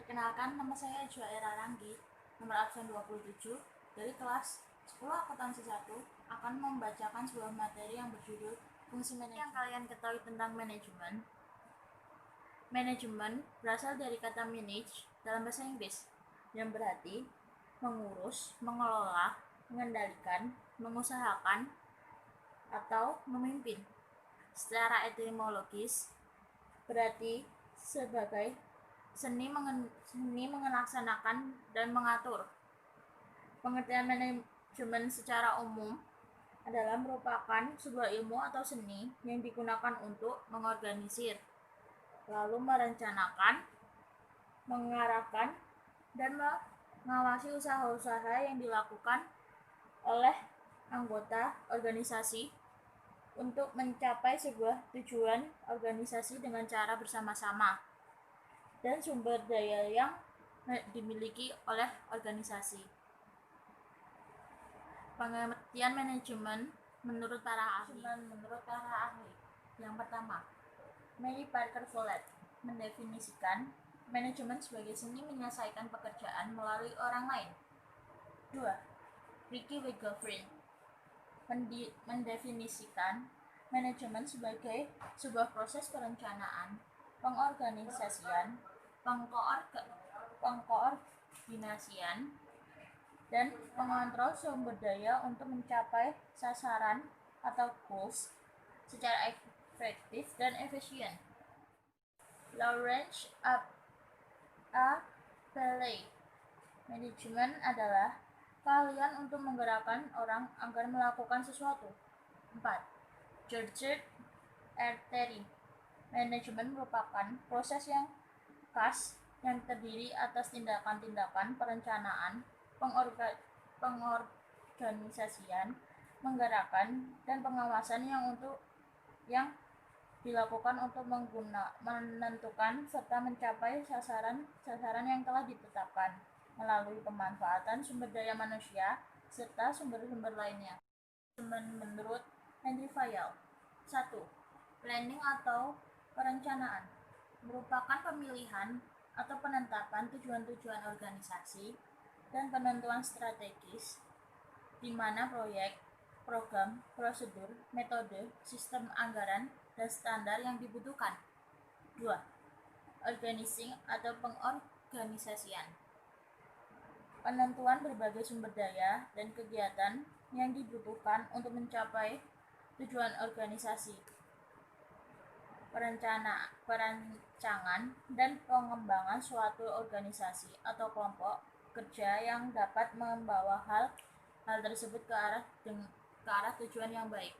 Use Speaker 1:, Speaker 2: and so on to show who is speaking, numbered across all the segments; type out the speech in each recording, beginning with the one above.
Speaker 1: Perkenalkan, nama saya Juaira Ranggi, nomor absen 27, dari kelas 10 akuntansi 1, akan membacakan sebuah materi yang berjudul fungsi manajemen. Yang kalian ketahui tentang manajemen. Manajemen berasal dari kata manage dalam bahasa Inggris, yang berarti mengurus, mengelola, mengendalikan, mengusahakan, atau memimpin. Secara etimologis, berarti sebagai seni melaksanakan dan mengatur. Pengertian manajemen secara umum adalah merupakan sebuah ilmu atau seni yang digunakan untuk mengorganisir, lalu merencanakan, mengarahkan, dan mengawasi usaha-usaha yang dilakukan oleh anggota organisasi untuk mencapai sebuah tujuan organisasi dengan cara bersama-sama dan sumber daya yang dimiliki oleh organisasi. Pengertian manajemen menurut para ahli. Yang pertama, Mary Parker Follett mendefinisikan manajemen sebagai seni menyelesaikan pekerjaan melalui orang lain. 2. Ricky Wigelfried mendefinisikan manajemen sebagai sebuah proses perencanaan, pengorganisasian, pengkoordinasian, dan pengontrol sumber daya untuk mencapai sasaran atau goals secara efektif dan efisien. Lawrence A. Pelley, manajemen adalah keahlian untuk menggerakkan orang agar melakukan sesuatu. 4. George R. Terry, manajemen merupakan proses yang khas yang terdiri atas tindakan-tindakan perencanaan, pengorganisasian, menggerakkan, dan pengawasan yang dilakukan untuk menentukan serta mencapai sasaran yang telah ditetapkan melalui pemanfaatan sumber daya manusia serta sumber-sumber lainnya. Menurut Henry Fayol. 1. Planning atau perencanaan merupakan pemilihan atau penetapan tujuan-tujuan organisasi dan penentuan strategis di mana proyek, program, prosedur, metode, sistem anggaran, dan standar yang dibutuhkan. 2. Organizing atau pengorganisasian penentuan berbagai sumber daya dan kegiatan yang dibutuhkan untuk mencapai tujuan organisasi. Perancangan dan pengembangan suatu organisasi atau kelompok kerja yang dapat membawa hal tersebut ke arah tujuan yang baik.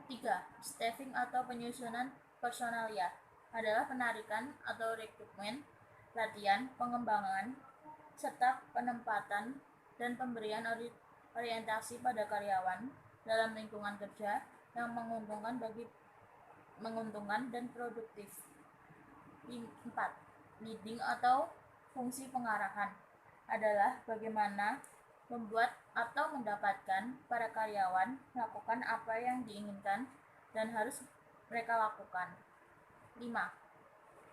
Speaker 1: 3. Staffing atau penyusunan personalia adalah penarikan atau rekrutmen, latihan, pengembangan, serta penempatan dan pemberian orientasi pada karyawan dalam lingkungan kerja yang menguntungkan dan produktif. 4. Leading atau fungsi pengarahan adalah bagaimana membuat atau mendapatkan para karyawan melakukan apa yang diinginkan dan harus mereka lakukan. 5.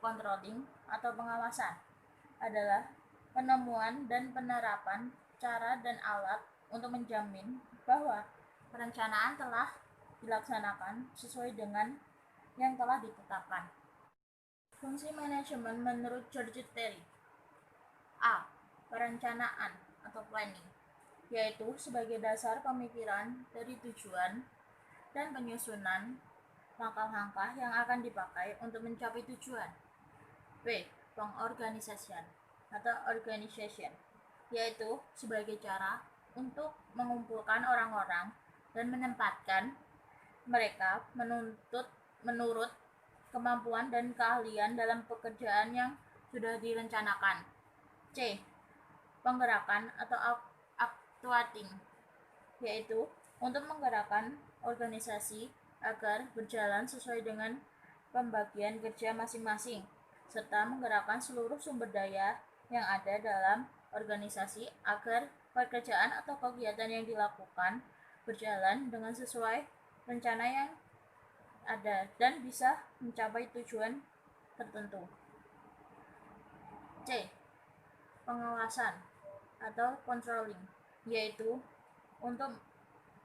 Speaker 1: Controlling atau pengawasan adalah penemuan dan penerapan cara dan alat untuk menjamin bahwa perencanaan telah dilaksanakan sesuai dengan yang telah ditetapkan. Fungsi manajemen menurut George Terry. A. Perencanaan atau planning, yaitu sebagai dasar pemikiran dari tujuan dan penyusunan langkah-langkah yang akan dipakai untuk mencapai tujuan. B. Pengorganisasian atau organization, yaitu sebagai cara untuk mengumpulkan orang-orang dan menempatkan mereka menurut kemampuan dan keahlian dalam pekerjaan yang sudah direncanakan. C. Penggerakan atau actuating, yaitu untuk menggerakkan organisasi agar berjalan sesuai dengan pembagian kerja masing-masing, serta menggerakkan seluruh sumber daya yang ada dalam organisasi agar pekerjaan atau kegiatan yang dilakukan berjalan dengan sesuai rencana yang ada dan bisa mencapai tujuan tertentu. C. Pengawasan atau controlling, yaitu untuk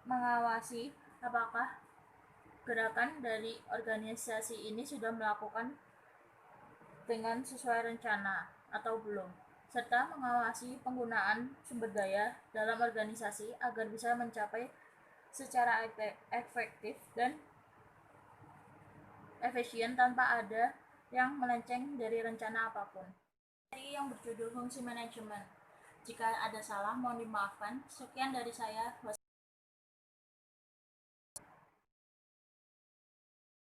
Speaker 1: mengawasi apakah gerakan dari organisasi ini sudah melakukan dengan sesuai rencana atau belum, serta mengawasi penggunaan sumber daya dalam organisasi agar bisa mencapai secara efektif dan efisien tanpa ada yang melenceng dari rencana apapun. Materi yang berjudul fungsi manajemen. Jika ada salah, mohon dimaafkan. Sekian dari saya.